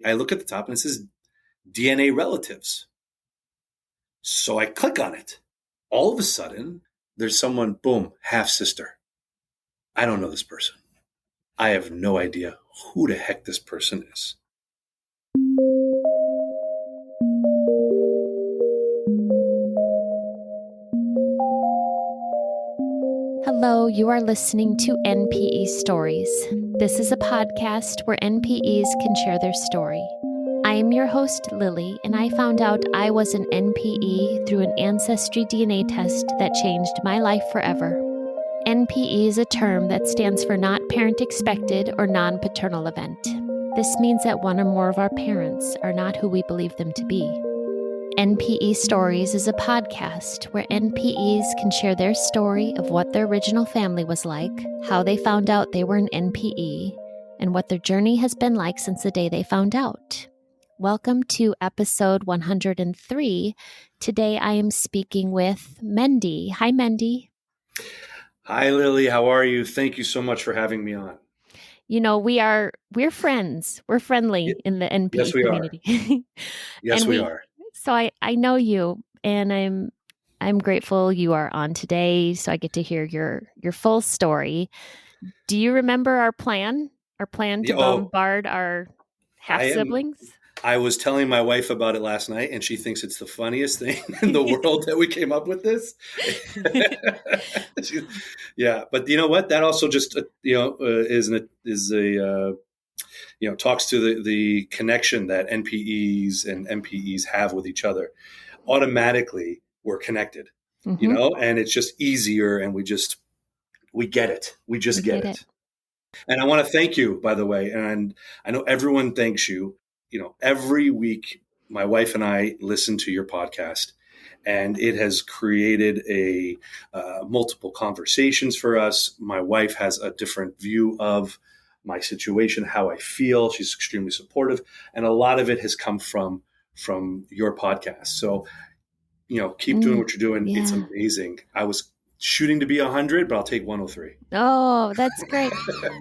I look at the top and it says DNA relatives. So I click on it. All of a sudden, there's someone, boom, half sister. I don't know this person. I have no idea who the heck this person is. Hello, you are listening to NPE Stories. This is a podcast where NPEs can share their story. I am your host, Lily, and I found out I was an NPE through an ancestry DNA test that changed my life forever. NPE is a term that stands for not parent expected or non-paternal event. This means that one or more of our parents are not who we believe them to be. NPE Stories is a podcast where NPEs can share their story of what their original family was like, how they found out they were an NPE, and what their journey has been like since the day they found out. Welcome to episode 103. Today I am speaking with Mendy. Hi, Mendy. Hi, Lily. How are you? Thank you so much for having me on. You know, we're friends. We're friendly in the NPE Yes, we community. Yes, and we are. So I know you, and I'm grateful you are on today, so I get to hear your full story. Do you remember our plan? Our plan to bombard our half siblings? I was telling my wife about it last night, and she thinks it's the funniest thing in the world that we came up with this. Yeah, but you know what? That also just talks to the connection that NPEs and MPEs have with each other. Automatically, we're connected, and it's just easier, and we get it. We just get it. And I want to thank you, by the way, and I know everyone thanks you. Every week, my wife and I listen to your podcast, and it has created multiple conversations for us. My wife has a different view of my situation, how I feel. She's extremely supportive, and a lot of it has come from your podcast. So, keep doing what you're doing. Yeah. It's amazing. I was shooting to be 100, but I'll take 103. Oh, that's great.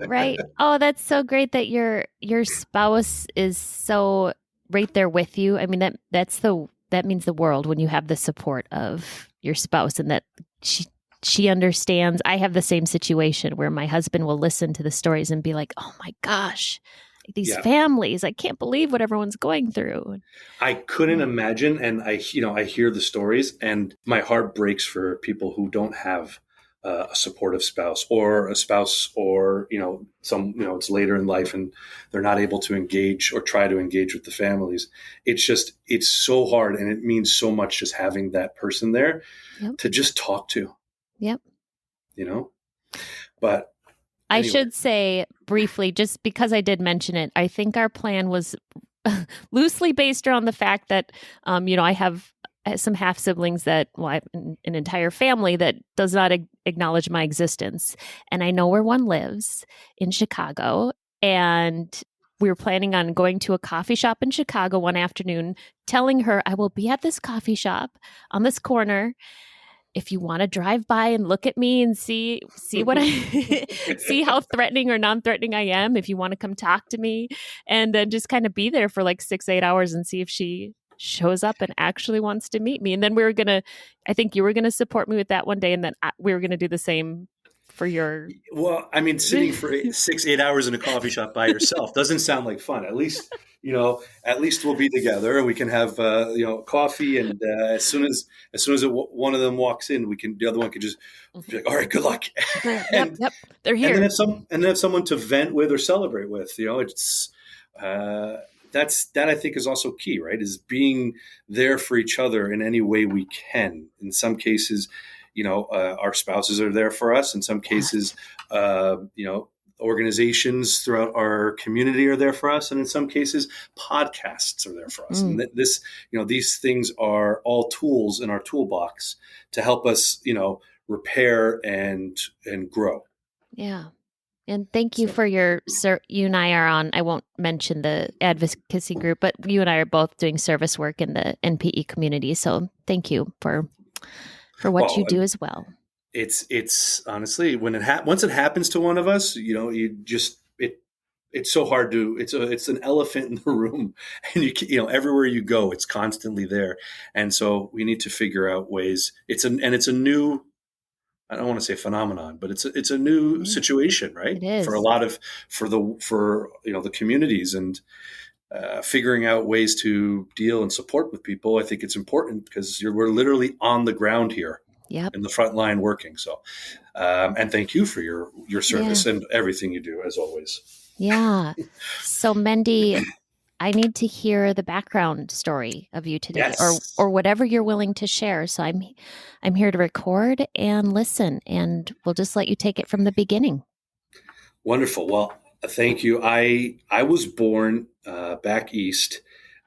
Right. Oh, that's so great that your spouse is so right there with you. I mean, that means the world when you have the support of your spouse, and that she understands. I have the same situation where my husband will listen to the stories and be like, "Oh my gosh, these families, I can't believe what everyone's going through." I couldn't imagine. And I hear the stories, and my heart breaks for people who don't have a supportive spouse, or a spouse, or, it's later in life and they're not able to engage or try to engage with the families. It's so hard. And it means so much just having that person there to just talk to. Yep. But anyway. I should say briefly, just because I did mention it, I think our plan was loosely based around the fact that, I have some half siblings I have an entire family that does not acknowledge my existence. And I know where one lives in Chicago. And we were planning on going to a coffee shop in Chicago one afternoon, telling her I will be at this coffee shop on this corner. If you want to drive by and look at me and see what see how threatening or non-threatening I am, if you want to come talk to me, and then just kind of be there for like 6-8 hours and see if she shows up and actually wants to meet me. And then I think you were going to support me with that one day, and then we were going to do the same for your... Well, I mean, sitting for 6-8 hours in a coffee shop by yourself doesn't sound like fun. At least we'll be together and we can have, coffee. And as soon as one of them walks in, the other one can just be like, all right, good luck. Yep. They're here. And then have someone to vent with or celebrate with. It's that I think is also key, right? Is being there for each other in any way we can. In some cases, our spouses are there for us. In some cases, organizations throughout our community are there for us. And in some cases, podcasts are there for us. And these things are all tools in our toolbox to help us, repair and grow. Yeah. And thank you for you and I are on, I won't mention the advocacy group, but you and I are both doing service work in the NPE community. So thank you for what you do as well. It's honestly, when once it happens to one of us, it's so hard to, it's an elephant in the room, and everywhere you go, it's constantly there. And so we need to figure out ways. It's a new, I don't want to say phenomenon, but it's a new situation, right? It For a is. lot of, for the communities, and figuring out ways to deal and support with people. I think it's important because we're literally on the ground here Yep. in the front line working. So, and thank you for your Yeah. service and everything you do, as always. Yeah. So, Mendy, I need to hear the background story of you today, Yes. or whatever you're willing to share. So I'm here to record and listen, and we'll just let you take it from the beginning. Wonderful. Well, thank you. I was born back east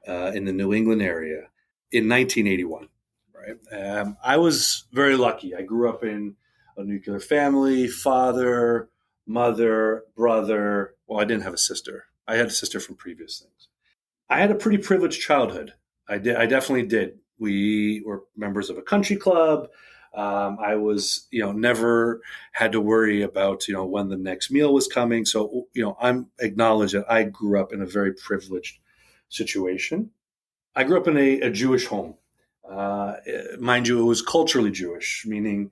in the New England area in 1981. Right. I was very lucky. I grew up in a nuclear family: father, mother, brother. Well, I didn't have a sister. I had a sister from previous things. I had a pretty privileged childhood. I did. I definitely did. We were members of a country club. I was, never had to worry about, when the next meal was coming. So, I'm acknowledged that I grew up in a very privileged situation. I grew up in a Jewish home. Mind you, it was culturally Jewish, meaning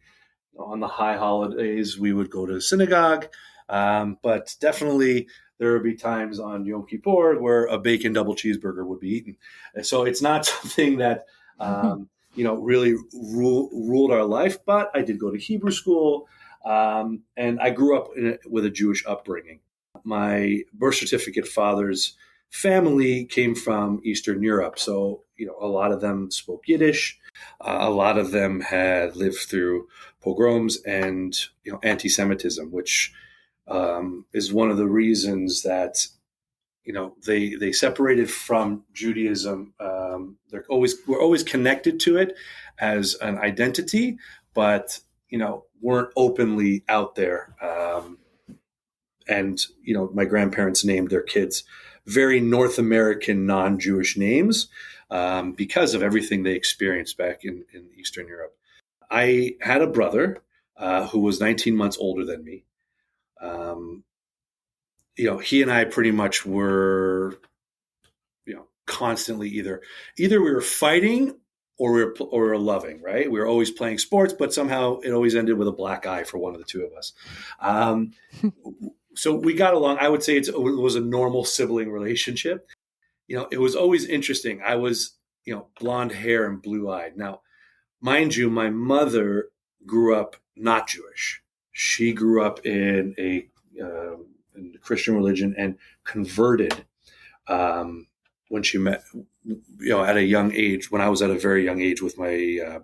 on the high holidays we would go to synagogue, but definitely there would be times on Yom Kippur where a bacon double cheeseburger would be eaten. And so it's not something that really ruled our life. But I did go to Hebrew school, and I grew up with a Jewish upbringing. My birth certificate father's family came from Eastern Europe, so a lot of them spoke Yiddish. A lot of them had lived through pogroms and anti-Semitism, which is one of the reasons that they separated from Judaism. We're always connected to it as an identity, but weren't openly out there. And my grandparents named their kids very North American, non-Jewish names because of everything they experienced back in Eastern Europe. I had a brother who was 19 months older than me. He and I pretty much were, constantly either we were fighting or we were loving. Right? We were always playing sports, but somehow it always ended with a black eye for one of the two of us. So we got along. I would say it was a normal sibling relationship. It was always interesting. I was, blonde hair and blue eyed. Now, mind you, my mother grew up not Jewish. She grew up in in the Christian religion and converted when she met, at a young age. When I was at a very young age with my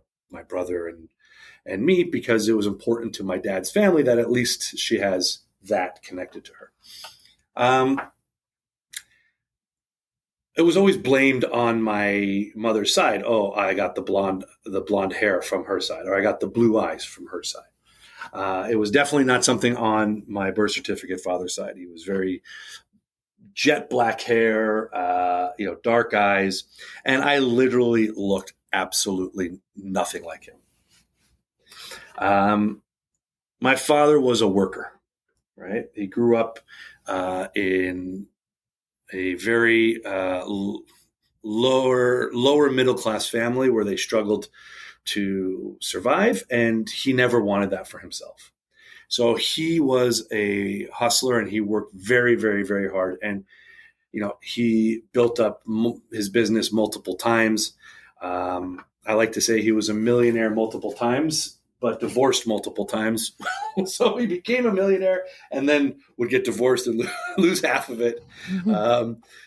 brother and me, because it was important to my dad's family that at least she has that connected to her. It was always blamed on my mother's side. Oh, I got the blonde hair from her side, or I got the blue eyes from her side. It was definitely not something on my birth certificate father's side. He was very jet black hair, dark eyes, and I literally looked absolutely nothing like him. My father was a worker, right? He grew up in a very lower middle class family where they struggled to survive, and he never wanted that for himself. So he was a hustler, and he worked very, very, very hard. And he built up his business multiple times. I like to say he was a millionaire multiple times, but divorced multiple times. So he became a millionaire and then would get divorced and lose half of it.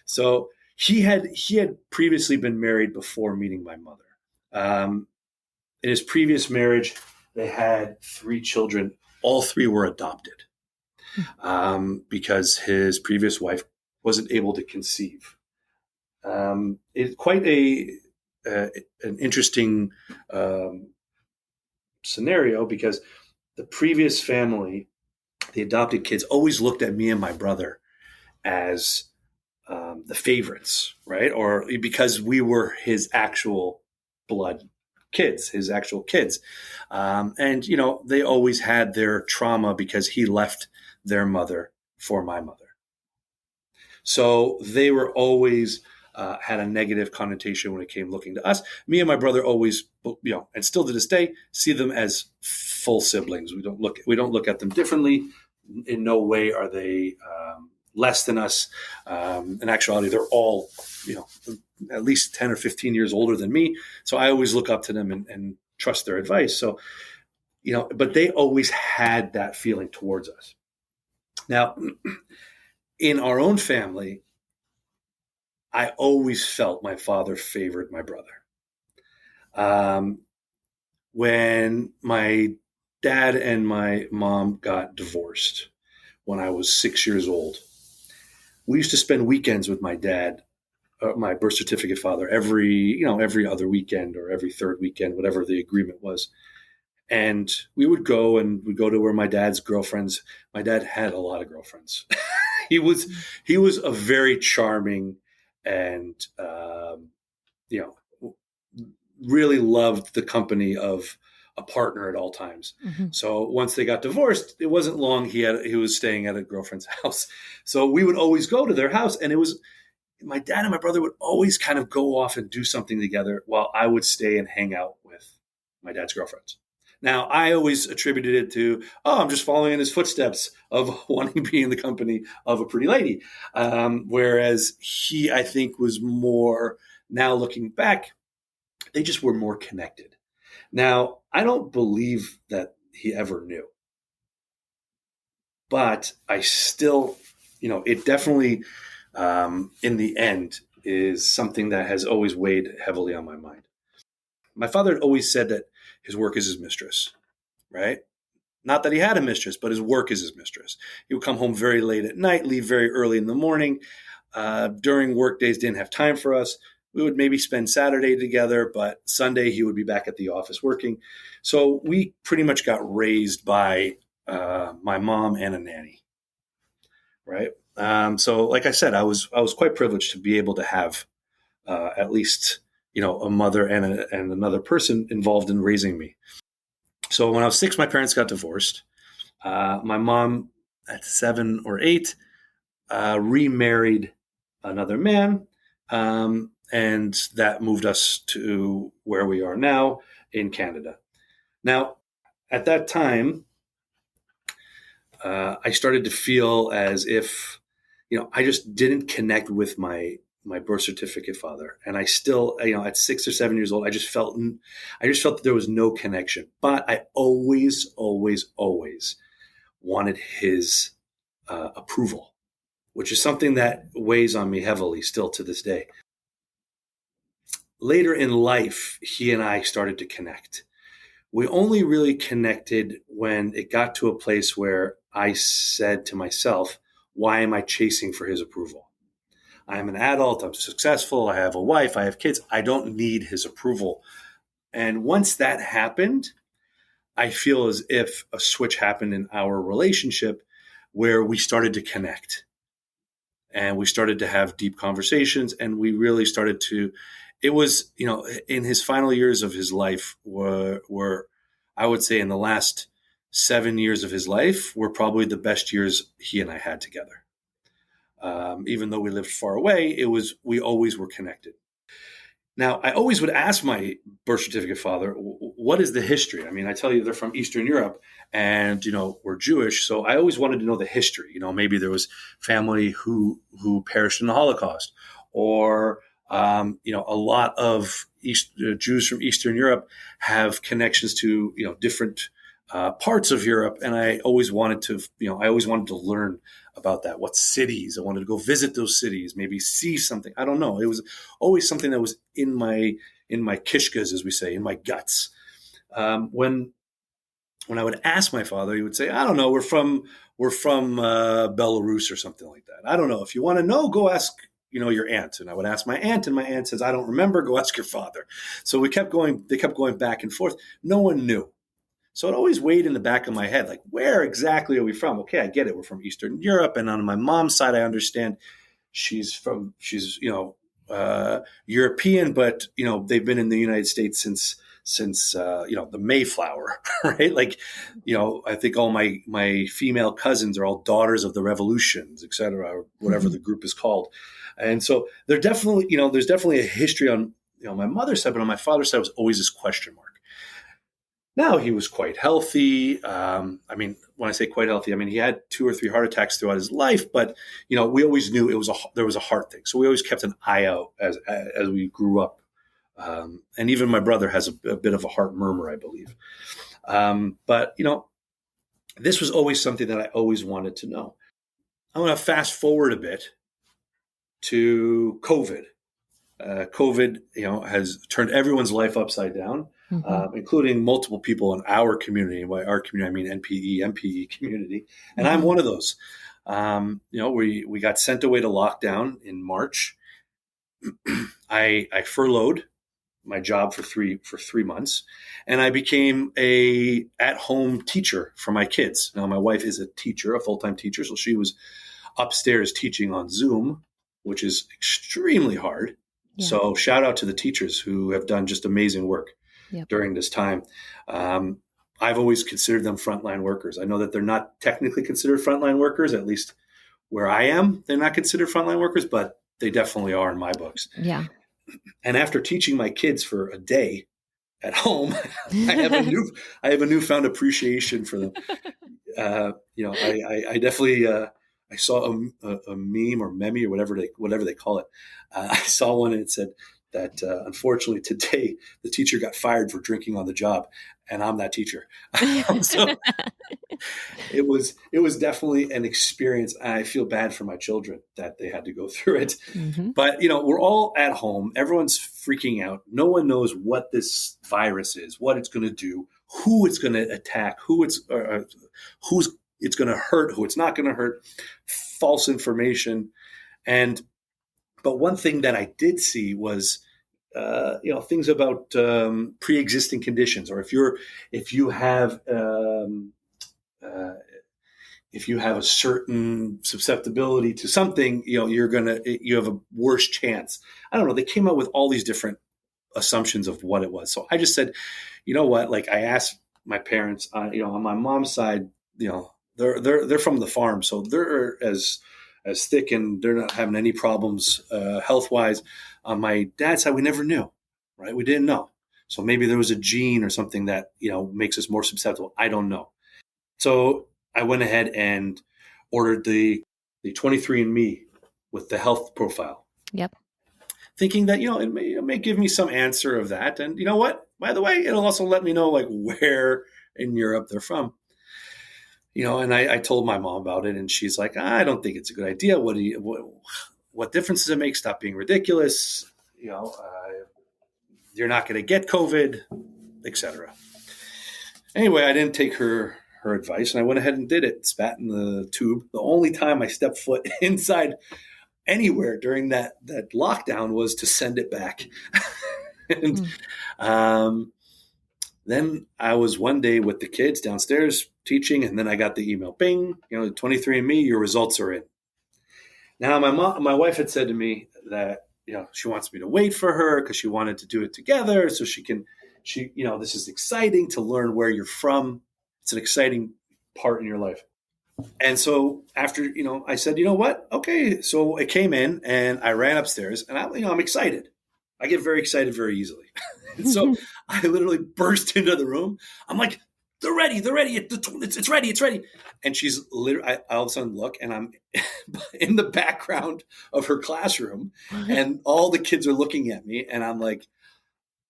So he had previously been married before meeting my mother. In his previous marriage, they had 3 children. All 3 were adopted because his previous wife wasn't able to conceive. It's quite an interesting scenario, because the previous family, the adopted kids, always looked at me and my brother as the favorites, right? Or because we were his actual blood kids, his actual kids. And, they always had their trauma because he left their mother for my mother. So they were always had a negative connotation when it came looking to us. Me and my brother always, and still to this day, see them as full siblings. We don't look at them differently. In no way are they less than us. In actuality, they're all, at least 10 or 15 years older than me. So I always look up to them and trust their advice. So, but they always had that feeling towards us. Now, in our own family, I always felt my father favored my brother. When my dad and my mom got divorced when I was 6 years old, we used to spend weekends with my dad, my birth certificate father, every other weekend or every third weekend, whatever the agreement was. And we'd go to where my dad's girlfriends. My dad had a lot of girlfriends. he was a very charming and really loved the company of a partner at all times. Mm-hmm. So once they got divorced, it wasn't long. He was staying at a girlfriend's house. So we would always go to their house, and it was my dad and my brother would always kind of go off and do something together while I would stay and hang out with my dad's girlfriends. Now, I always attributed it to, I'm just following in his footsteps of wanting to be in the company of a pretty lady. Whereas he, I think, was more, now looking back, they just were more connected. Now, I don't believe that he ever knew. But I still, it definitely, in the end, is something that has always weighed heavily on my mind. My father had always said that his work is his mistress, right? Not that he had a mistress, but his work is his mistress. He would come home very late at night, leave very early in the morning. During work days, didn't have time for us. We would maybe spend Saturday together, but Sunday he would be back at the office working. So we pretty much got raised by my mom and a nanny, right? So like I said, I was quite privileged to be able to have at least a mother and another person involved in raising me. So when I was 6, my parents got divorced. My mom at 7 or 8 remarried another man, and that moved us to where we are now in Canada. Now, at that time, I started to feel as if, I just didn't connect with my birth certificate father. And I still, at 6 or 7 years old, I just felt that there was no connection. But I always, always, always wanted his approval, which is something that weighs on me heavily still to this day. Later in life, he and I started to connect. We only really connected when it got to a place where I said to myself, why am I chasing for his approval? I'm an adult. I'm successful. I have a wife. I have kids. I don't need his approval. And once that happened, I feel as if a switch happened in our relationship where we started to connect and we started to have deep conversations, and we really started to, it was, in his final years of his life were I would say in the last 7 years of his life were probably the best years he and I had together. Even though we lived far away, we always were connected. Now, I always would ask my birth certificate father, what is the history? I mean, I tell you, they're from Eastern Europe and, we're Jewish. So I always wanted to know the history. Maybe there was family who perished in the Holocaust, or, a lot of Jews from Eastern Europe have connections to, different parts of Europe. And I always wanted to learn about that. What cities? I wanted to go visit those cities, maybe see something. I don't know. It was always something that was in my kishkas, as we say, in my guts. When I would ask my father, he would say, I don't know, we're from Belarus or something like that. I don't know. If you want to know, go ask, your aunt. And I would ask my aunt, and my aunt says, I don't remember, go ask your father. So they kept going back and forth. No one knew. So it always weighed in the back of my head, like, where exactly are we from? Okay, I get it. We're from Eastern Europe. And on my mom's side, I understand she's European, but, they've been in the United States since the Mayflower, right? Like, I think all my female cousins are all daughters of the revolutions, et cetera, or whatever the group is called. And so there's definitely a history on my mother's side, but on my father's side was always this question mark. Now he was quite healthy. When I say quite healthy, I mean he had 2 or 3 heart attacks throughout his life. But we always knew there was a heart thing, so we always kept an eye out as we grew up. And even my brother has a bit of a heart murmur, I believe. But this was always something that I always wanted to know. I'm going to fast forward a bit to COVID. COVID, has turned everyone's life upside down, including multiple people in our community. And by our community, I mean NPE community. And I'm one of those. We got sent away to lockdown in March. I furloughed my job for 3 months, and I became a at-home teacher for my kids. Now, my wife is a teacher, a full-time teacher, so she was upstairs teaching on Zoom, which is extremely hard. Yeah. So shout out to the teachers who have done just amazing work during this time. I've always considered them frontline workers. I know that they're not technically considered frontline workers, at least where I am. They're not considered frontline workers, but they definitely are in my books. Yeah. And after teaching my kids for a day at home, I have a newfound appreciation for them. I definitely I saw a meme or meme or whatever they call it. I saw one and it said that unfortunately today the teacher got fired for drinking on the job, and I'm that teacher. So it was definitely an experience. I feel bad for my children that they had to go through it. Mm-hmm. But we're all at home. Everyone's freaking out. No one knows what this virus is, what it's going to do, who it's going to attack, who's it's going to hurt, who it's not going to hurt, false information. But one thing that I did see was, things about pre-existing conditions, or if you have a certain susceptibility to something, you have a worse chance. I don't know. They came up with all these different assumptions of what it was. So I just said, you know what? Like, I asked my parents, on my mom's side, they're from the farm, so they're as thick and they're not having any problems health wise. On my dad's side, we never knew, right? We didn't know. So maybe there was a gene or something that makes us more susceptible. I don't know. So I went ahead and ordered the 23andMe with the health profile. Yep. Thinking that, it may give me some answer of that. And you know what? By the way, it'll also let me know like where in Europe they're from. And I told my mom about it, and she's like, I don't think it's a good idea. What difference does it make? Stop being ridiculous. You're not going to get COVID, etc. Anyway, I didn't take her advice, and I went ahead and did it. Spat in the tube. The only time I stepped foot inside anywhere during that lockdown was to send it back. And then I was one day with the kids downstairs teaching, and then I got the email, bing, 23andMe, your results are in. Now, my wife had said to me that, she wants me to wait for her because she wanted to do it together so she this is exciting to learn where you're from. It's an exciting part in your life. And so after, I said, you know what? Okay. So it came in and I ran upstairs, and I'm excited. I get very excited very easily. And so I literally burst into the room. I'm like, they're ready. It's ready. And she's literally, I all of a sudden look, and I'm in the background of her classroom, and all the kids are looking at me, and I'm like,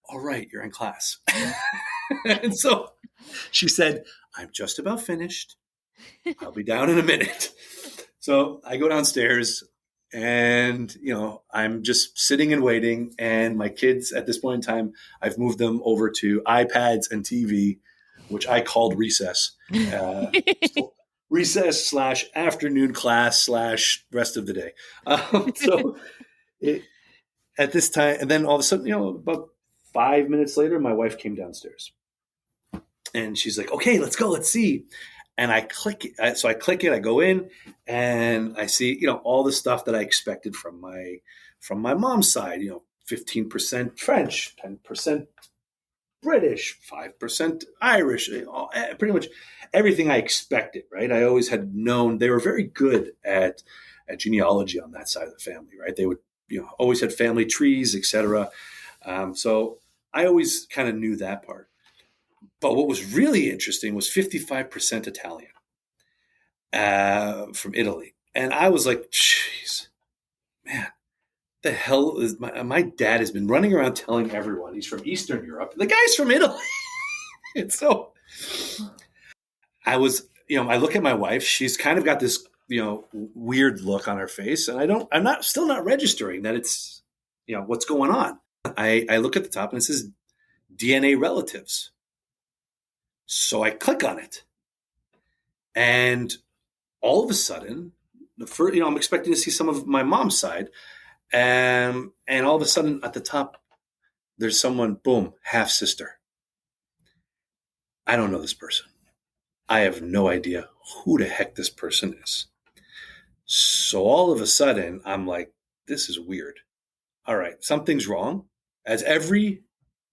all right, you're in class. And so she said, I'm just about finished. I'll be down in a minute. So I go downstairs, and, I'm just sitting and waiting. And my kids at this point in time, I've moved them over to iPads and TV, which I called recess. Recess / afternoon class / rest of the day. At this time, and then all of a sudden, about 5 minutes later, my wife came downstairs. And she's like, okay, let's go. Let's see. And I click it. So I click it. I go in, and I see, all the stuff that I expected from my mom's side. 15% French, 10% British, 5% Irish, pretty much everything I expected, right? I always had known they were very good at genealogy on that side of the family, right? They would, always had family trees, etc. So I always kind of knew that part. But what was really interesting was 55% Italian from Italy. And I was like, jeez, man, the hell is my dad has been running around telling everyone he's from Eastern Europe. The guy's from Italy. And so I was, I look at my wife. She's kind of got this, weird look on her face. And I'm still not registering that it's, what's going on. I look at the top and it says DNA relatives. So I click on it. And all of a sudden, I'm expecting to see some of my mom's side. And all of a sudden at the top, there's someone, boom, half sister. I don't know this person. I have no idea who the heck this person is. So all of a sudden, I'm like, this is weird. All right, something's wrong. As every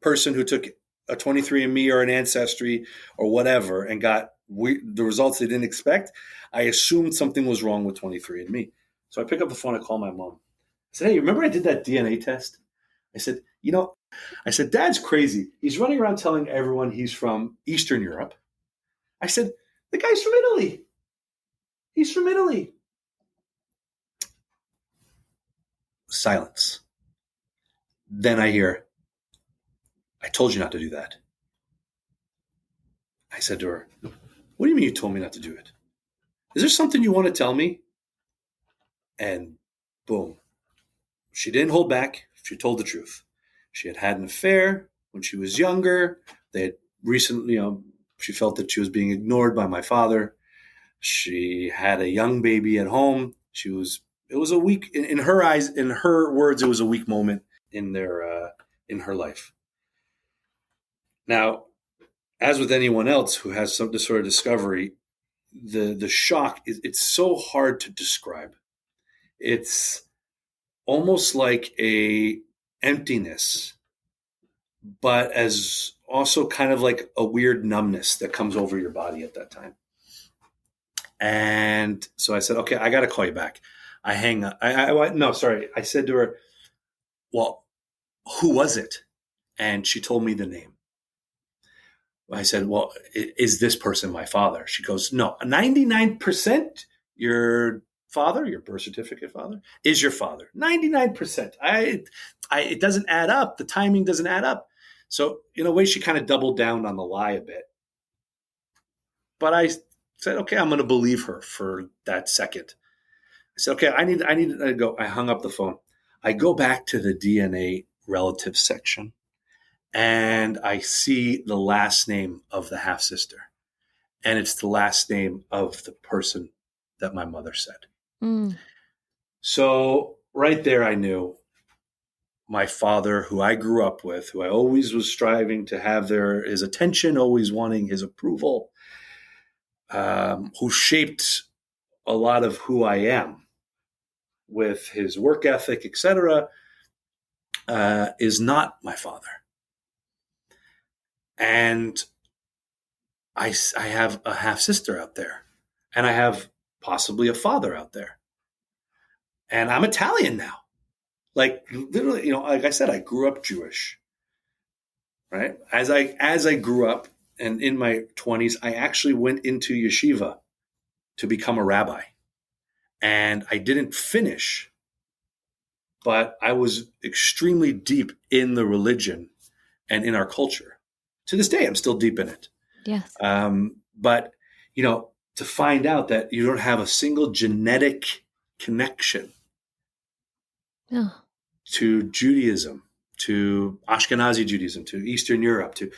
person who took a 23andMe or an Ancestry or whatever and got the results they didn't expect, I assumed something was wrong with 23andMe. So I pick up the phone, I call my mom. I said, hey, remember I did that DNA test? I said, Dad's crazy. He's running around telling everyone he's from Eastern Europe. I said, the guy's from Italy. He's from Italy. Silence. Then I hear, I told you not to do that. I said to her, what do you mean you told me not to do it? Is there something you want to tell me? And boom. She didn't hold back. She told the truth. She had an affair when she was younger. They had recently, she felt that she was being ignored by my father. She had a young baby at home. It was a weak, in her eyes, in her words, it was a weak moment in in her life. Now, as with anyone else who has some sort of discovery, the shock it's so hard to describe. It's almost like a emptiness, but as also kind of like a weird numbness that comes over your body at that time. And so I said, okay, I got to call you back. I hang up. No, sorry. I said to her, well, who was it? And she told me the name. I said, well, is this person my father? She goes, no, 99% your father, your birth certificate father, is your father. 99%. It doesn't add up. The timing doesn't add up. So in a way, she kind of doubled down on the lie a bit. But I said, okay, I'm going to believe her for that second. I said, okay, I need to go. I hung up the phone. I go back to the DNA relative section and I see the last name of the half sister. And it's the last name of the person that my mother said. Mm. So right there, I knew my father, who I grew up with, who I always was striving to have his attention, always wanting his approval, who shaped a lot of who I am with his work ethic, etc., is not my father. And I have a half sister out there, and I have possibly a father out there, and I'm Italian now. Like literally, like I said, I grew up Jewish, right? As I grew up, and in my 20s, I actually went into yeshiva to become a rabbi, and I didn't finish, but I was extremely deep in the religion and in our culture. To this day, I'm still deep in it. Yes. But, to find out that you don't have a single genetic connection to Judaism, to Ashkenazi Judaism, to Eastern Europe, to,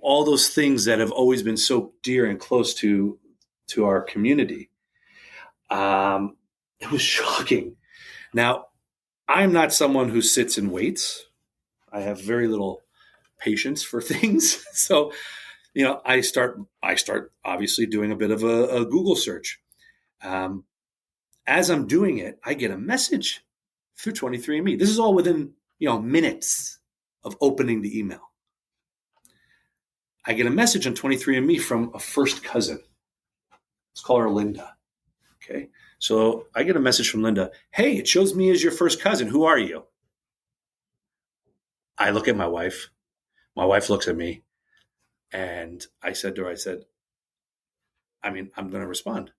all those things that have always been so dear and close to our community. It was shocking. Now, I'm not someone who sits and waits. I have very little patience for things. So, I start obviously doing a bit of a Google search. As I'm doing it, I get a message through 23andMe. This is all within, minutes of opening the email. I get a message on 23andMe from a first cousin. Let's call her Linda. Okay. So I get a message from Linda. Hey, it shows me as your first cousin. Who are you? I look at my wife. My wife looks at me. And I said to her, I'm going to respond.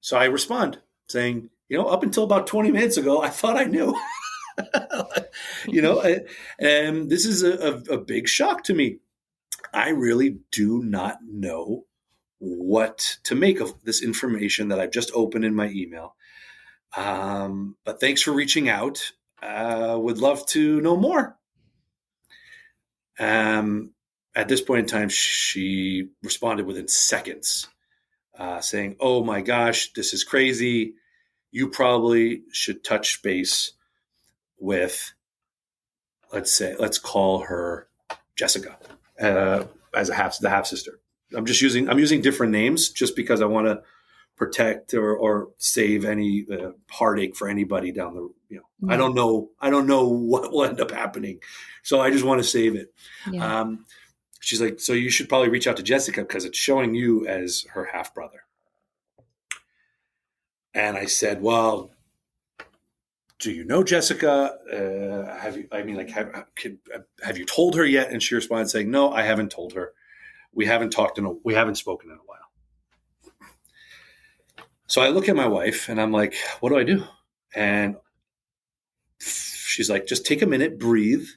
So I respond saying, up until about 20 minutes ago, I thought I knew. And this is a big shock to me. I really do not know what to make of this information that I've just opened in my email. But thanks for reaching out. Would love to know more. At this point in time, she responded within seconds, saying, "Oh my gosh, this is crazy. You probably should touch base with, let's call her Jessica, as the half sister." I'm using different names just because I want to protect or save any heartache for anybody down the. I don't know what will end up happening, so I just want to save it. Yeah. She's like, so you should probably reach out to Jessica because it's showing you as her half brother. And I said, well, do you know Jessica? Have you told her yet? And she responded saying, no, I haven't told her. We haven't spoken in a while. So I look at my wife and I'm like, what do I do? And she's like, just take a minute, breathe.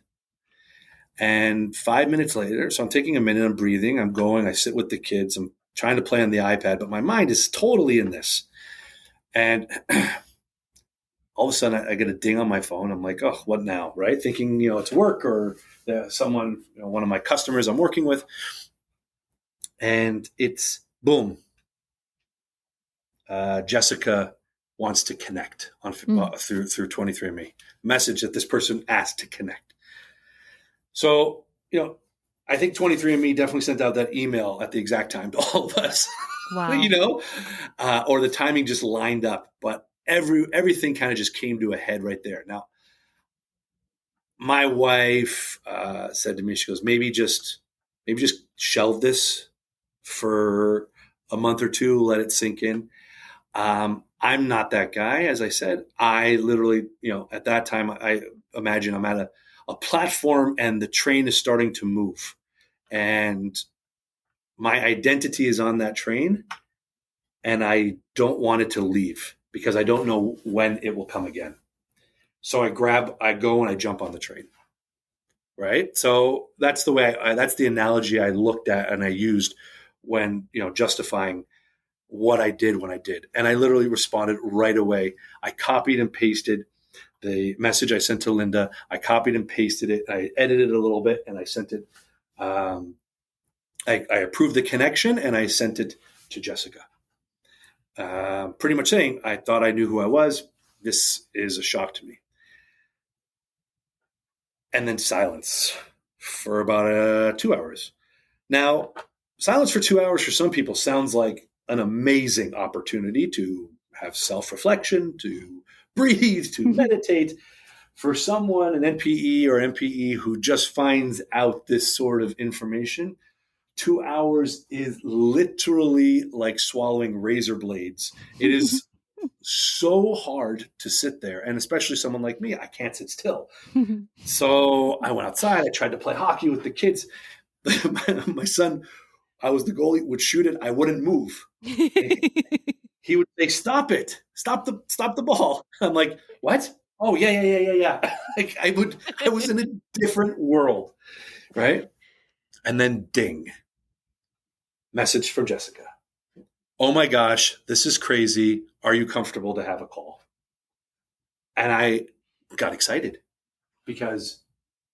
And 5 minutes later, so I'm taking a minute, I'm breathing, I sit with the kids, I'm trying to play on the iPad, but my mind is totally in this. And all of a sudden I get a ding on my phone. I'm like, oh, what now? Right? Thinking, it's work or someone, one of my customers I'm working with. And it's boom. Jessica wants to connect through 23andMe. Message that this person asked to connect. So, I think 23andMe definitely sent out that email at the exact time to all of us. Wow. Or the timing just lined up, but everything kind of just came to a head right there. Now, my wife said to me, she goes, maybe just shelve this for a month or two, let it sink in. I'm not that guy. As I said, I literally, at that time, I imagine I'm at a platform and the train is starting to move and my identity is on that train and I don't want it to leave because I don't know when it will come again. So I go and I jump on the train. Right. So that's the way that's the analogy I looked at and I used when, justifying what I did when I did. And I literally responded right away. I copied and pasted the message I sent to Linda. I copied and pasted it. I edited it a little bit and I sent it. I approved the connection and I sent it to Jessica. Pretty much saying, I thought I knew who I was. This is a shock to me. And then silence for about 2 hours. Now, silence for 2 hours for some people sounds like an amazing opportunity to have self-reflection, to breathe, to meditate. For someone, an NPE or MPE who just finds out this sort of information, 2 hours is literally like swallowing razor blades. It is so hard to sit there. And especially someone like me, I can't sit still. So I went outside. I tried to play hockey with the kids. My son, I was the goalie, would shoot it. I wouldn't move. He would say, stop it. Stop the ball. I'm like, what? Oh, yeah. Like I was in a different world. Right. And then ding. Message from Jessica. Oh my gosh, this is crazy. Are you comfortable to have a call? And I got excited because,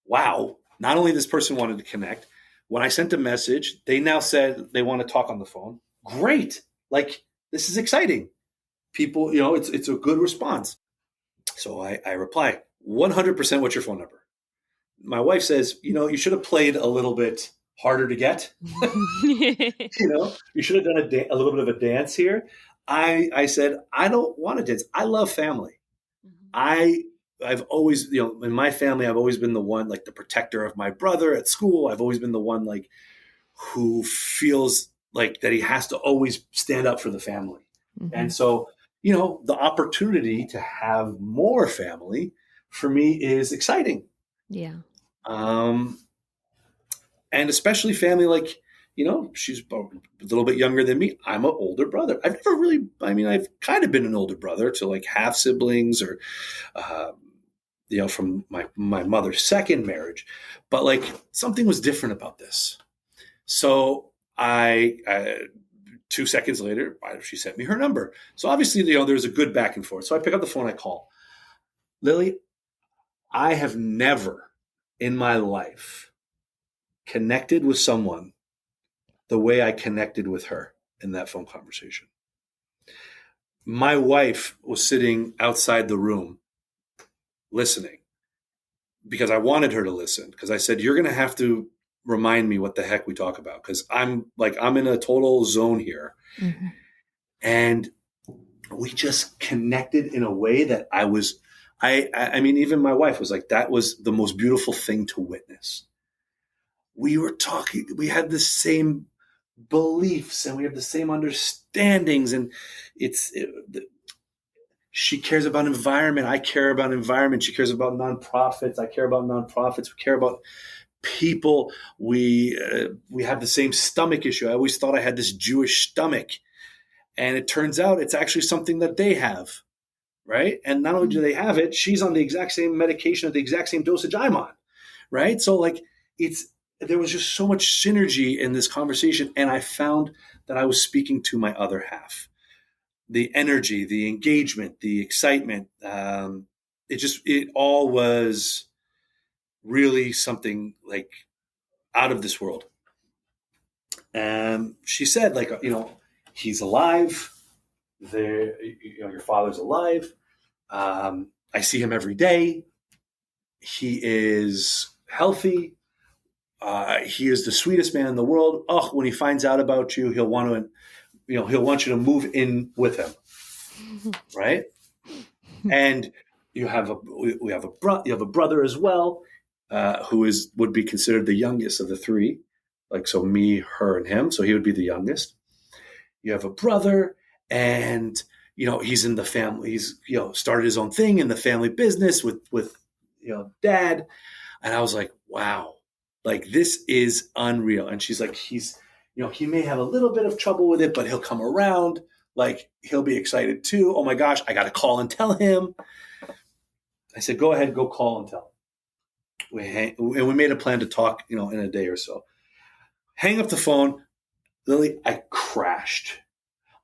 wow, not only this person wanted to connect, when I sent a message, they now said they want to talk on the phone. Great. Like, this is exciting. People, it's a good response. So I reply, 100% what's your phone number? My wife says, you should have played a little bit harder to get. You should have done a little bit of a dance here. I said, I don't want to dance. I love family. I've always, in my family, I've always been the one, like the protector of my brother at school. I've always been the one, like, who feels like that he has to always stand up for the family. Mm-hmm. And so, the opportunity to have more family for me is exciting. Yeah. And especially family like, she's a little bit younger than me. I'm an older brother. I've kind of been an older brother to like half siblings or, from my mother's second marriage, but like something was different about this. So I 2 seconds later, she sent me her number. So obviously, there's a good back and forth. So I pick up the phone, I call. Lily, I have never in my life connected with someone the way I connected with her in that phone conversation. My wife was sitting outside the room listening because I wanted her to listen, because I said, you're going to have to remind me what the heck we talk about, because I'm in a total zone here. Mm-hmm. And we just connected in a way that even my wife was like, that was the most beautiful thing to witness. We were talking, we had the same beliefs and we have the same understandings, and she cares about environment. I care about environment. She cares about nonprofits. I care about nonprofits. We care about people. We have the same stomach issue. I always thought I had this Jewish stomach, and it turns out it's actually something that they have, right? And not only do they have it, she's on the exact same medication at the exact same dosage I'm on, right? So like there was just so much synergy in this conversation, and I found that I was speaking to my other half. The energy, the engagement, the excitement, it all was really something like out of this world. And she said, like, he's alive. Your father's alive. I see him every day. He is healthy. He is the sweetest man in the world. Oh, when he finds out about you, he'll want you to move in with him, right? And you have a brother as well, who would be considered the youngest of the three, like, so me, her, and him. So he would be the youngest. You have a brother, and he's in the family. He's started his own thing in the family business with dad. And I was like, wow, like this is unreal. And she's like, he may have a little bit of trouble with it, but he'll come around. Like, he'll be excited too. Oh my gosh, I got to call and tell him. I said, go ahead, go call and tell him. We made a plan to talk, in a day or so. Hang up the phone. Lily, I crashed.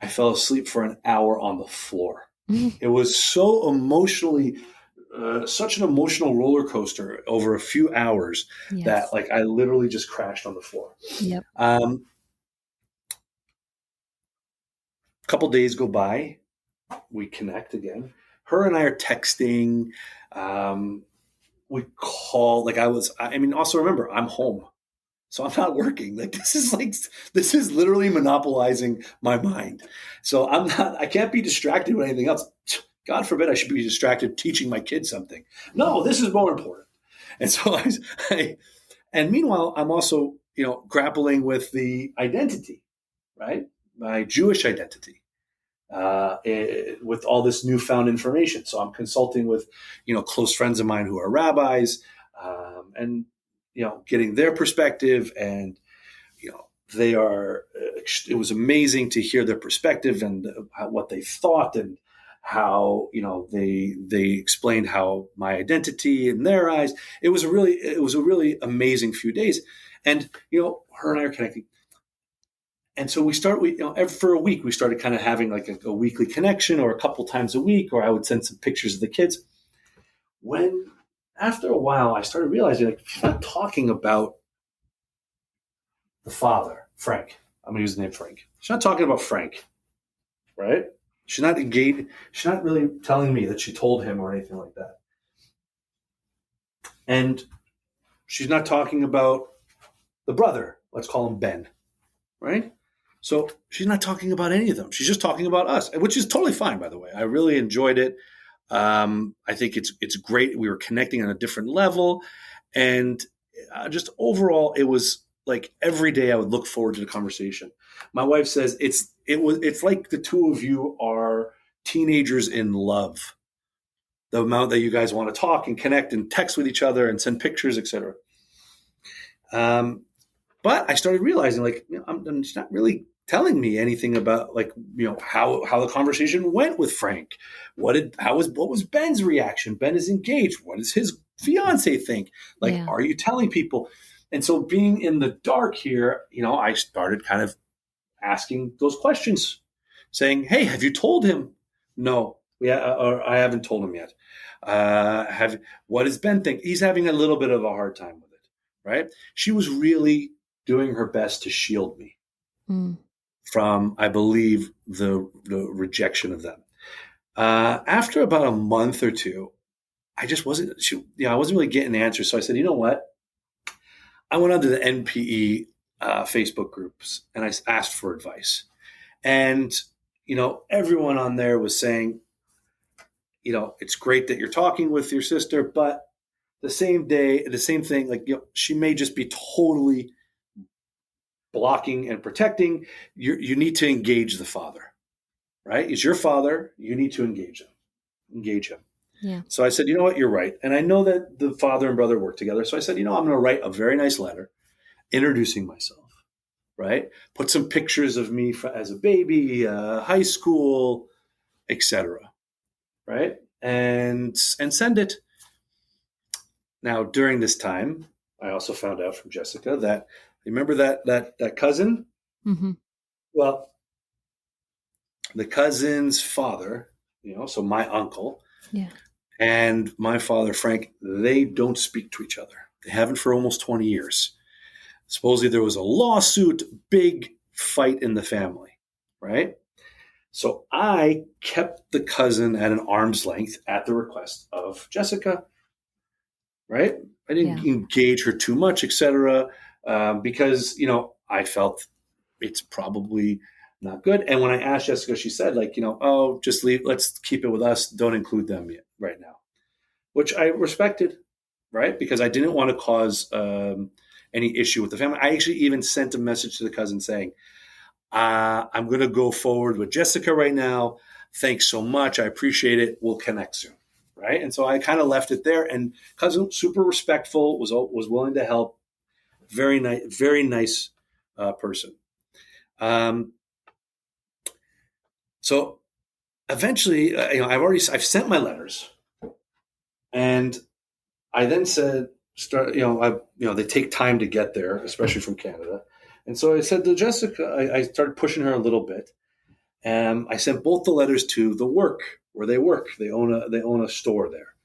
I fell asleep for an hour on the floor. It was so emotionally, such an emotional roller coaster over a few hours. Yes. That like I literally just crashed on the floor. Yep. A couple days go by, we connect again. Her and I are texting. We call. Also remember, I'm home, so I'm not working. This is literally monopolizing my mind. So I can't be distracted with anything else. God forbid I should be distracted teaching my kids something. No, this is more important. And so and meanwhile, I'm also, grappling with the identity, right? My Jewish identity, with all this newfound information. So I'm consulting with, close friends of mine who are rabbis, and, getting their perspective, and, it was amazing to hear their perspective and what they thought, and how, they explained how my identity in their eyes. It was a really amazing few days. And, her and I are connecting. And so for a week, we started kind of having like a weekly connection, or a couple times a week, or I would send some pictures of the kids. When after a while, I started realizing, like, she's not talking about the father, Frank. I'm going to use the name Frank. She's not talking about Frank, right? She's not engaged. She's not really telling me that she told him or anything like that. And she's not talking about the brother. Let's call him Ben, right? So she's not talking about any of them. She's just talking about us, which is totally fine, by the way. I really enjoyed it. I think it's great. We were connecting on a different level. And just overall, it was like every day I would look forward to the conversation. My wife says it's like the two of you are teenagers in love. The amount that you guys want to talk and connect and text with each other and send pictures, etc. But I started realizing, like, I'm just not really telling me anything about, like, how the conversation went with Frank. What was Ben's reaction? Ben is engaged. What does his fiance think? Like, Yeah. are you telling people? And so, being in the dark here, I started kind of asking those questions, saying, "Hey, have you told him?" No, or I haven't told him yet. What does Ben think? He's having a little bit of a hard time with it, right? She was really doing her best to shield me from, I believe, the rejection of them. After about a month or two, I just wasn't. I wasn't really getting answers. So I said, you know what? I went onto the NPE Facebook groups and I asked for advice. And everyone on there was saying, it's great that you're talking with your sister, but the same thing, like, she may just be totally blocking and protecting. You need to engage the father, right? He's your father. You need to engage him. Yeah. So I said, you know what? You're right. And I know that the father and brother work together. So I said, I'm going to write a very nice letter introducing myself, right? Put some pictures of me as a baby, high school, etc. Right? And send it. Now, during this time, I also found out from Jessica that, remember that cousin? Mm-hmm. Well, the cousin's father, so my uncle, yeah, and my father, Frank, they don't speak to each other. They haven't for almost 20 years. Supposedly there was a lawsuit, big fight in the family, right? So I kept the cousin at an arm's length at the request of Jessica, right? I didn't engage her too much, etc., because, I felt it's probably not good. And when I asked Jessica, she said, like, oh, just leave. Let's keep it with us. Don't include them yet right now, which I respected, right? Because I didn't want to cause any issue with the family. I actually even sent a message to the cousin saying, I'm going to go forward with Jessica right now. Thanks so much. I appreciate it. We'll connect soon. Right. And so I kind of left it there, and cousin, super respectful, was willing to help. Very nice person. So eventually, I've sent my letters, and I then said, they take time to get there, especially from Canada. And so I said to Jessica, I started pushing her a little bit. And I sent both the letters to the work where they work. They own a store there.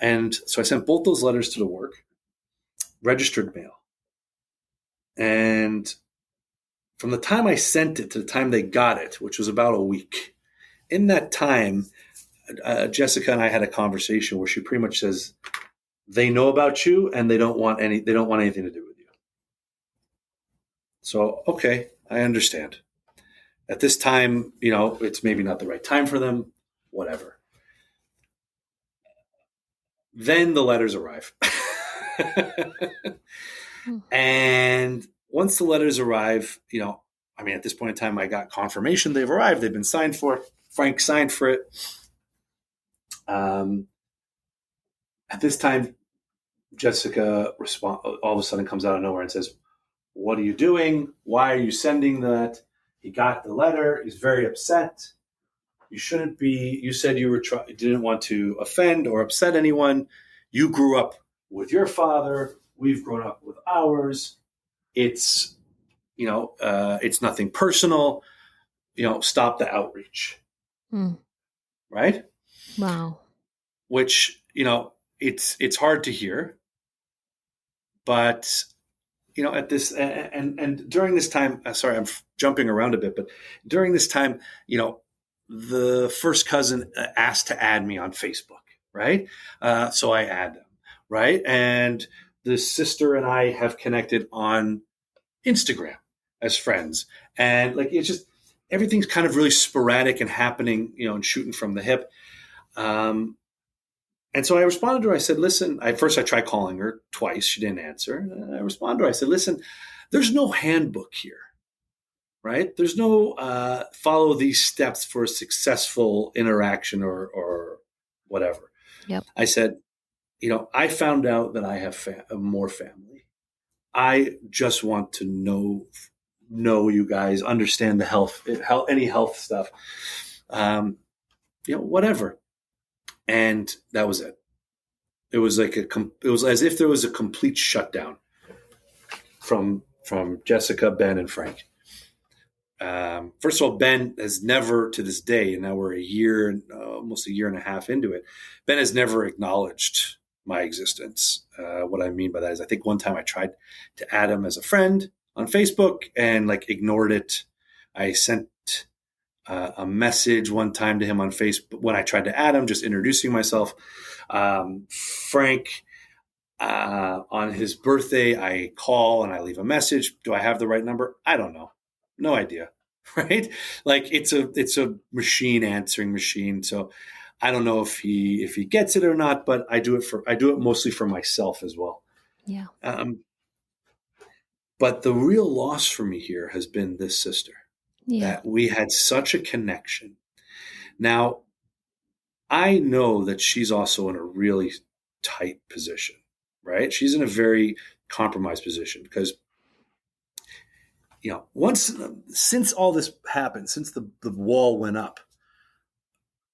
And so I sent both those letters to the work, registered mail. And from the time I sent it to the time they got it, which was about a week, in that time, Jessica and I had a conversation where she pretty much says, they know about you and they don't want anything to do with you. So, okay, I understand. At this time, it's maybe not the right time for them, whatever. Then the letters arrive. And once the letters arrive, at this point in time, I got confirmation they've arrived. They've been signed for. Frank signed for it. At this time, Jessica all of a sudden comes out of nowhere and says, "What are you doing? Why are you sending that? He got the letter. He's very upset. You shouldn't be. You said you didn't want to offend or upset anyone. You grew up with your father. We've grown up with ours. It's, it's nothing personal. Stop the outreach." Right? Wow. Which, it's hard to hear, but at this, and during this time, sorry, I'm jumping around a bit, but during this time, the first cousin asked to add me on Facebook, right? So I add them, right? And the sister and I have connected on Instagram as friends. And like, it's just, everything's kind of really sporadic and happening, and shooting from the hip. And so I responded to her. I said, listen, first I tried calling her twice. She didn't answer. And I responded to her. I said, listen, there's no handbook here, right? There's no follow these steps for a successful interaction or whatever. Yep. I said, I found out that I have more family. I just want to know you guys, understand the health, any health stuff, whatever. And that was it. It was it was as if there was a complete shutdown from Jessica, Ben, and Frank. First of all, Ben has never, to this day, and now we're almost a year and a half into it, Ben has never acknowledged my existence. What I mean by that is, I think one time I tried to add him as a friend on Facebook and ignored it. I sent a message one time to him on Facebook when I tried to add him, just introducing myself. Frank, on his birthday, I call and I leave a message. Do I have the right number? I don't know. No idea. Right? It's a machine answering machine. So I don't know if he gets it or not, but I do it mostly for myself as well. Yeah. But the real loss for me here has been this sister. Yeah. That we had such a connection. Now, I know that she's also in a really tight position, right? She's in a very compromised position because, since all this happened, since the wall went up,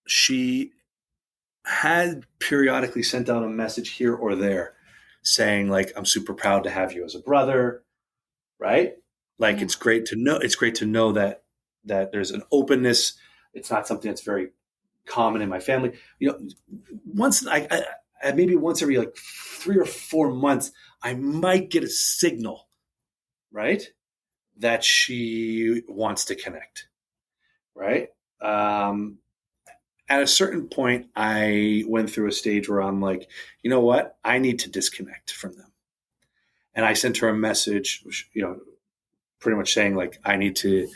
she had periodically sent out a message here or there saying I'm super proud to have you as a brother, right? Yeah. It's great to know that there's an openness. It's not something that's very common in my family. Once I maybe once every 3 or 4 months, I might get a signal, right, that she wants to connect, right? At a certain point, I went through a stage where I'm like, you know what? I need to disconnect from them. And I sent her a message, pretty much saying I need to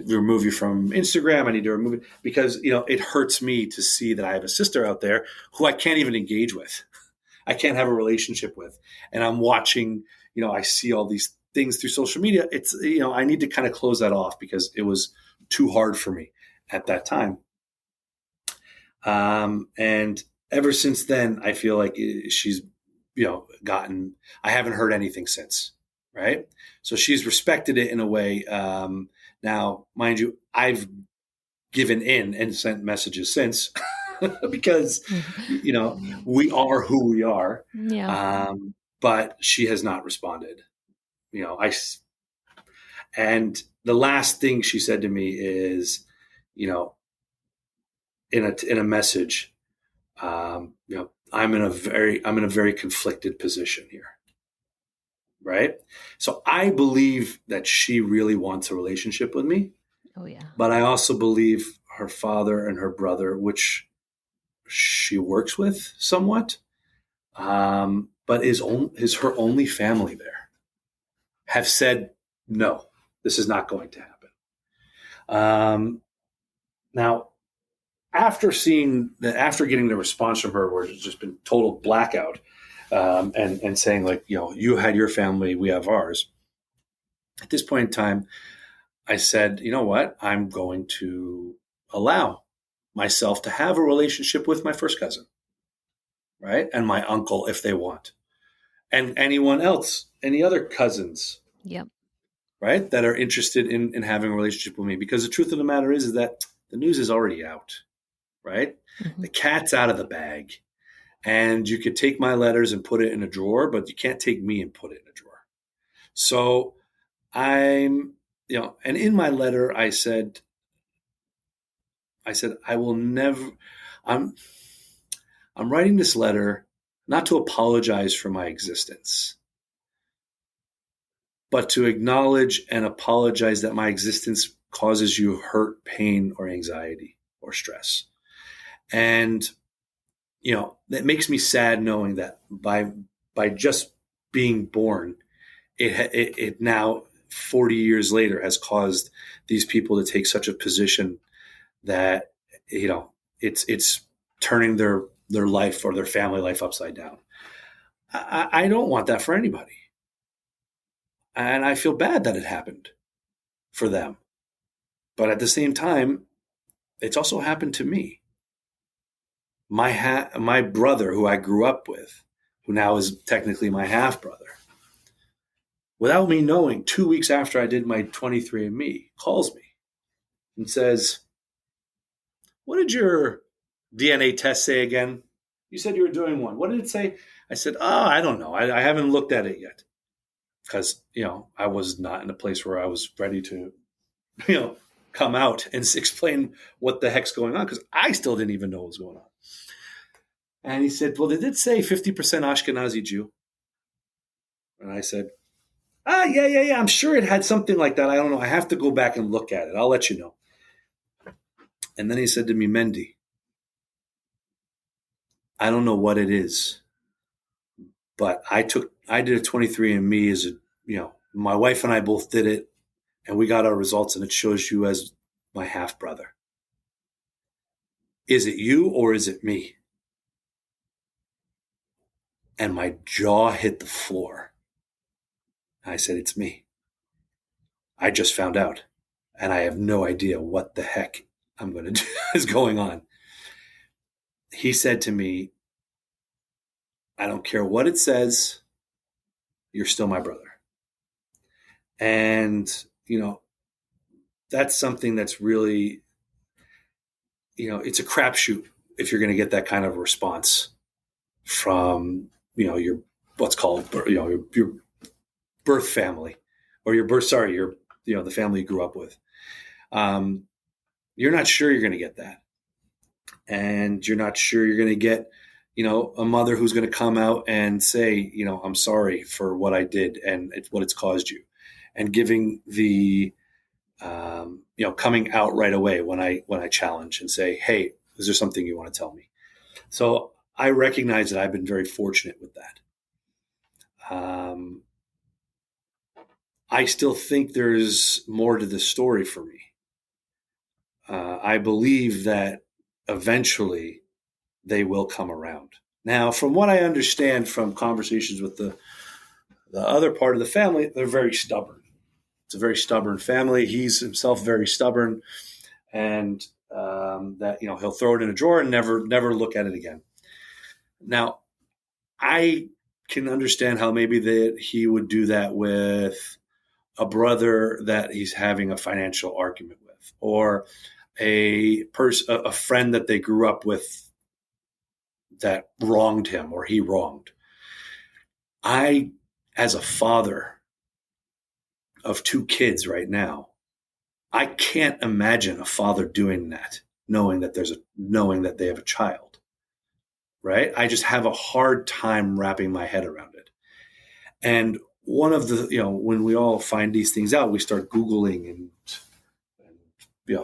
remove you from Instagram. I need to remove it because, it hurts me to see that I have a sister out there who I can't even engage with. I can't have a relationship with. And I'm watching, I see all these things through social media. It's, I need to kind of close that off because it was too hard for me at that time. And ever since then, I feel like she's, I haven't heard anything since. Right. So she's respected it in a way. Now, mind you, I've given in and sent messages since because, we are who we are. Yeah. But she has not responded. And the last thing she said to me is, in a message, I'm in a very conflicted position here. Right. So I believe that she really wants a relationship with me. Oh, yeah. But I also believe her father and her brother, which she works with somewhat, but is her only family there, have said, no, this is not going to happen. Now, after getting the response from her, where it's just been total blackout, and saying you had your family, we have ours. At this point in time, I said, you know what? I'm going to allow myself to have a relationship with my first cousin, right? And my uncle, if they want, and anyone else, any other cousins, Yep. right, that are interested in having a relationship with me. Because the truth of the matter is that the news is already out, right? Mm-hmm. The cat's out of the bag. And you could take my letters and put it in a drawer, but you can't take me and put it in a drawer. So I'm, and in my letter, I said, I will never, I'm writing this letter not to apologize for my existence, but to acknowledge and apologize that my existence causes you hurt, pain, or anxiety or stress. And, that makes me sad knowing that by just being born, it now 40 years later has caused these people to take such a position that, it's turning their their life or their family life upside down. I don't want that for anybody. And I feel bad that it happened for them. But at the same time, it's also happened to me. My brother, who I grew up with, who now is technically my half brother, without me knowing, 2 weeks after I did my 23andMe, calls me and says, "What did your DNA test say again? You said you were doing one. What did it say?" I said, "Oh, I don't know. I haven't looked at it yet." Because, I was not in a place where I was ready to, come out and explain what the heck's going on, because I still didn't even know what was going on. And he said, "Well, did it say 50% Ashkenazi Jew?" And I said, yeah. I'm sure it had something like that. I don't know. I have to go back and look at it. I'll let you know. And then he said to me, "Mendy, I don't know what it is, but I did a 23andMe as my wife and I both did it, and we got our results, and it shows you as my half brother. Is it you or is it me?" And my jaw hit the floor. I said, "It's me. I just found out, and I have no idea what the heck I'm going to do is going on." He said to me, "I don't care what it says. You're still my brother." And, that's something that's really, it's a crapshoot if you're going to get that kind of response from, your what's called, your birth family, or the family you grew up with. You're not sure you're going to get that. And you're not sure you're going to get, a mother who's going to come out and say, "I'm sorry for what I did and what it's caused you," and giving the, coming out right away when I challenge and say, "Hey, is there something you want to tell me?" So I recognize that I've been very fortunate with that. I still think there's more to the story for me. I believe that eventually they will come around. Now, from what I understand from conversations with the other part of the family, they're very stubborn. It's a very stubborn family. He's himself very stubborn, and that he'll throw it in a drawer and never look at it again. Now, I can understand how maybe that he would do that with a brother that he's having a financial argument with, or a friend that they grew up with that wronged him or he wronged. I, as a father of 2 kids right now, I can't imagine a father doing that, knowing that they have a child, right? I just have a hard time wrapping my head around it. And one of the, when we all find these things out, we start Googling and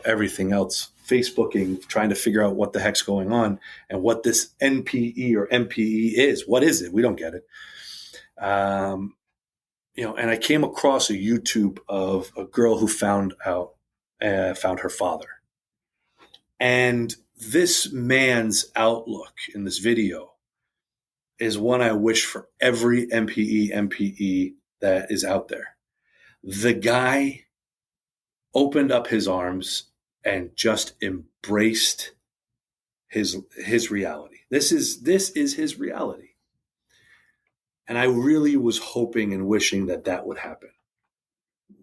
everything else, Facebooking, trying to figure out what the heck's going on and what this NPE or MPE is. What is it? We don't get it. And I came across a YouTube of a girl who found her father. And this man's outlook in this video is one I wish for every MPE that is out there. The guy opened up his arms and just embraced his reality. This is his reality. And I really was hoping and wishing that would happen.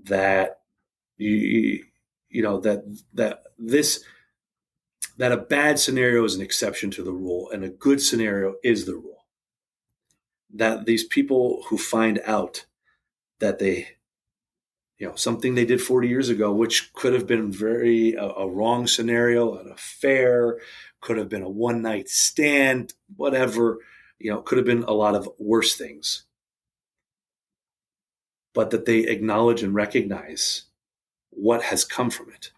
That that a bad scenario is an exception to the rule and a good scenario is the rule. That these people who find out that they, something they did 40 years ago, which could have been a wrong scenario, an affair, could have been a one-night stand, whatever, could have been a lot of worse things. But that they acknowledge and recognize what has come from it.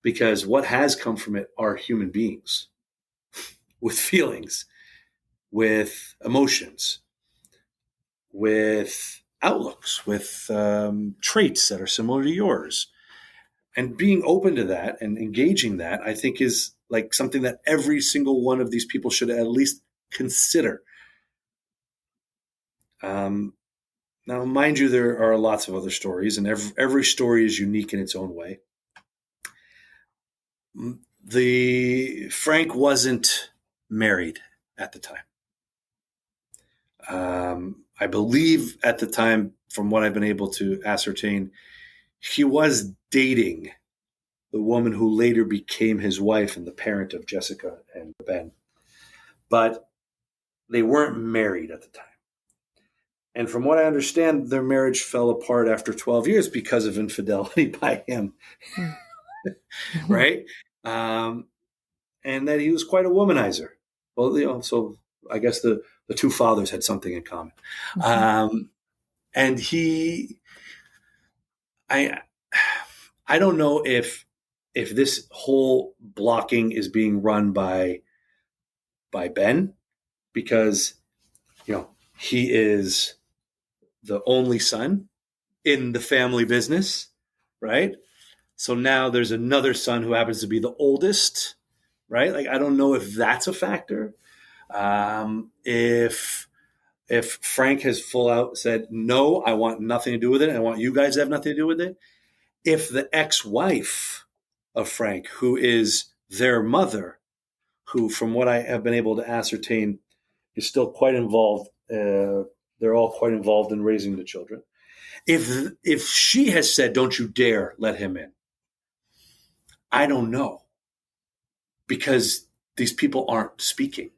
Because what has come from it are human beings with feelings, with emotions, with outlooks, with traits that are similar to yours. And being open to that and engaging that, I think, is like something that every single one of these people should at least consider. Now, mind you, there are lots of other stories, and every story is unique in its own way. The Frank wasn't married at the time. I believe at the time, from what I've been able to ascertain, he was dating the woman who later became his wife and the parent of Jessica and Ben. But they weren't married at the time. And from what I understand, their marriage fell apart after 12 years because of infidelity by him. Right? And that he was quite a womanizer. Well, so I guess the two fathers had something in common. And I don't know if this whole blocking is being run by Ben, because he is the only son in the family business, right? So now there's another son who happens to be the oldest, right? Like, I don't know if that's a factor. If Frank has full out said, no, I want nothing to do with it, I want you guys to have nothing to do with it. If the ex-wife of Frank, who is their mother, who, from what I have been able to ascertain, is still quite involved, they're all quite involved in raising the children. If she has said, don't you dare let him in, I don't know, because these people aren't speaking.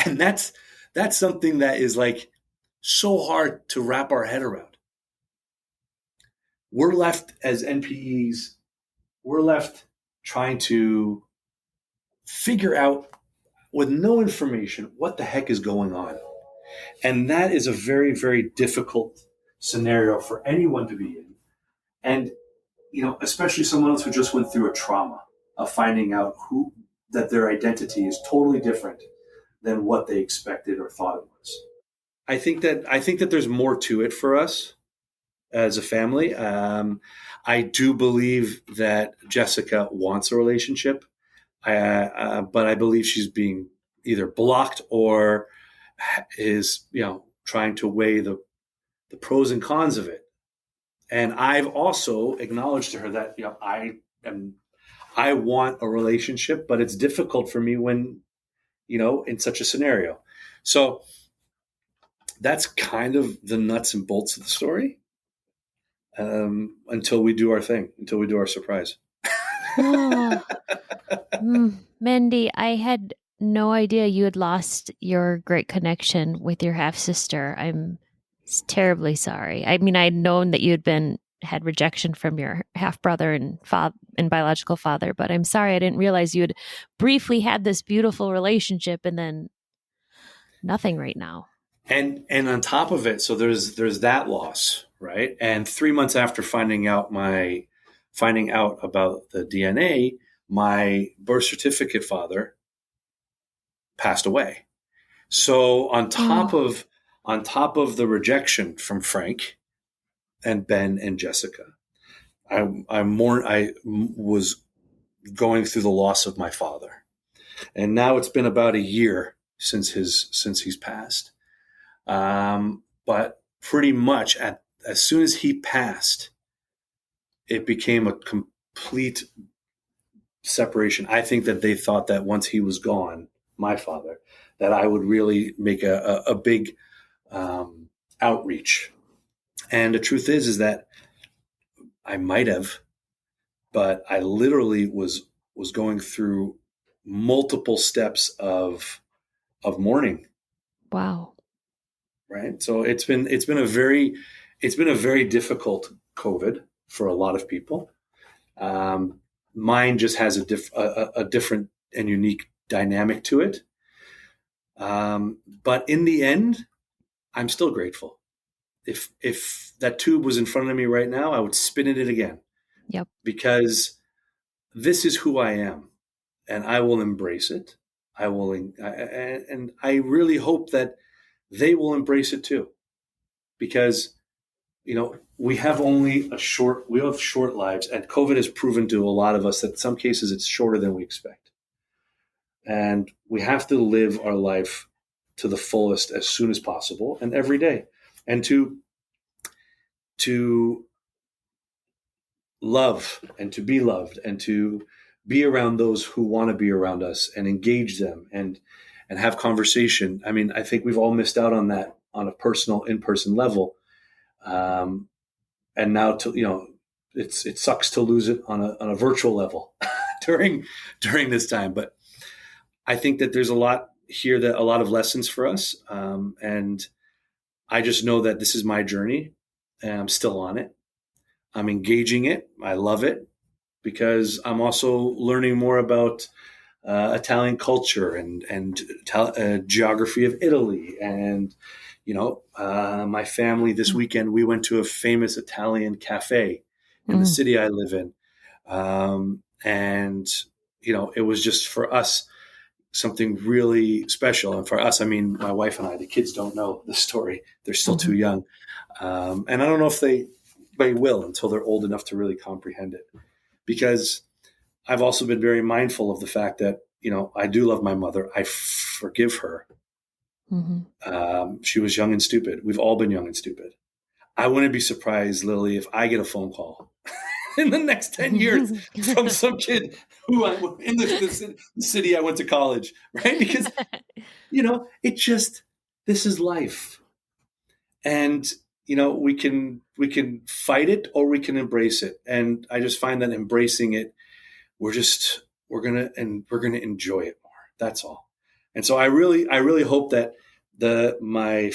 And that's something that is like so hard to wrap our head around. We're left as NPEs, we're left trying to figure out with no information what the heck is going on. And that is a very, very difficult scenario for anyone to be in. And, especially someone else who just went through a trauma of finding out that their identity is totally different than what they expected or thought it was. I think that there's more to it for us as a family. I do believe that Jessica wants a relationship, but I believe she's being either blocked or is, trying to weigh the pros and cons of it. And I've also acknowledged to her that, I want a relationship, but it's difficult for me when, in such a scenario. So that's kind of the nuts and bolts of the story. Until we do our thing, until we do our surprise. Mendy, I had no idea you had lost your great connection with your half sister. I'm terribly sorry. I mean, I'd known that you had rejection from your half brother and biological father, but I'm sorry I didn't realize you had briefly had this beautiful relationship and then nothing right now. And on top of it, so there's that loss, right? And 3 months after finding out about the DNA, my birth certificate father passed away. So on top of the rejection from Frank and Ben and Jessica, I was going through the loss of my father, and now it's been about a year since he's passed. But pretty much as soon as he passed, it became a complete separation. I think that they thought that once he was gone, my father, that I would really make a big outreach. And the truth is that I might have, but I literally was going through multiple steps of mourning. Wow. Right. So it's been a very difficult COVID for a lot of people. Mine just has a different and unique dynamic to it. But in the end, I'm still grateful. If that tube was in front of me right now, I would spin it again. Yep. Because this is who I am, and I will embrace it. And I really hope that they will embrace it too, because we have short lives, and COVID has proven to a lot of us that in some cases it's shorter than we expect. And we have to live our life to the fullest as soon as possible and every day. And to love and to be loved and to be around those who want to be around us and engage them and have conversation. I mean, I think we've all missed out on that on a personal in-person level. And now it sucks to lose it on a virtual level during this time. But I think that there's a lot here, that a lot of lessons for us. And I just know that this is my journey and I'm still on it. I'm engaging it. I love it because I'm also learning more about Italian culture and geography of Italy. And, my family this weekend, we went to a famous Italian cafe in the city I live in. And, it was just for us something really special. And for us, I mean, my wife and I, the kids don't know the story. They're still too young. And I don't know if they will until they're old enough to really comprehend it. Because I've also been very mindful of the fact that, I do love my mother. I forgive her. She was young and stupid. We've all been young and stupid. I wouldn't be surprised, Lily, if I get a phone call in the next 10 years from some kid who in the city I went to college, right? Because, this is life. And, we can fight it or we can embrace it. And I just find that embracing it, we're going to enjoy it more. That's all. And so I really hope that my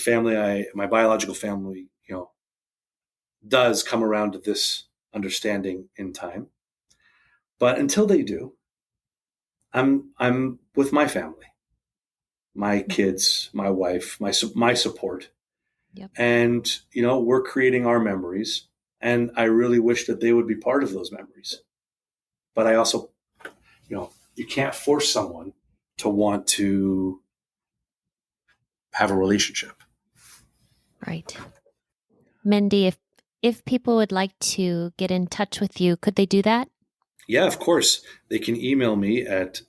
biological family, does come around to this understanding in time. But until they do, I'm with my family, my kids, my wife, my support. Yep. And, we're creating our memories. And I really wish that they would be part of those memories. But I also, you can't force someone to want to have a relationship. Right. Mendy, if people would like to get in touch with you, could they do that? Yeah, of course. They can email me at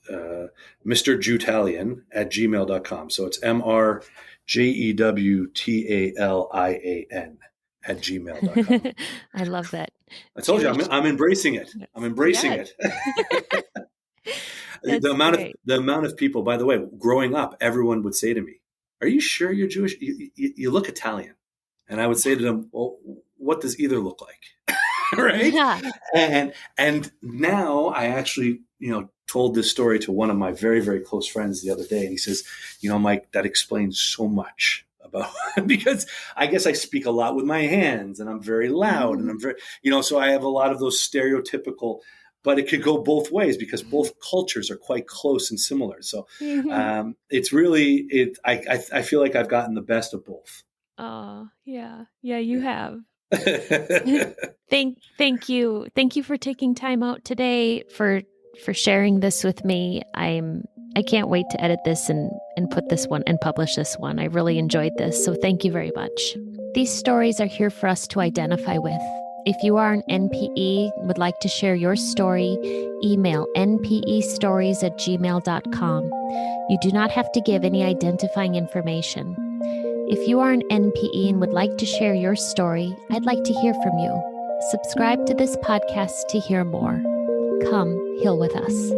mrjewtalian@gmail.com. So it's MRJEWTALIAN @gmail.com. I love that. I told you, I'm embracing it. I'm embracing it. The amount of people, by the way, growing up, everyone would say to me, "Are you sure you're Jewish? You look Italian." And I would say to them, "Well, what does either look like?" Right? Yeah. And now I actually, told this story to one of my very, very close friends the other day. And he says, Mike, that explains so much about, because I guess I speak a lot with my hands and I'm very loud and I'm very, so I have a lot of those stereotypical, but it could go both ways because both cultures are quite close and similar. So it's really, I feel like I've gotten the best of both. Oh, yeah. Yeah, you have. Thank you. Thank you for taking time out today for sharing this with me. I can't wait to edit this and put this one and publish this one. I really enjoyed this. So thank you very much. These stories are here for us to identify with. If you are an NPE and would like to share your story, email npestories@gmail.com. You do not have to give any identifying information. If you are an NPE and would like to share your story, I'd like to hear from you. Subscribe to this podcast to hear more. Come heal with us.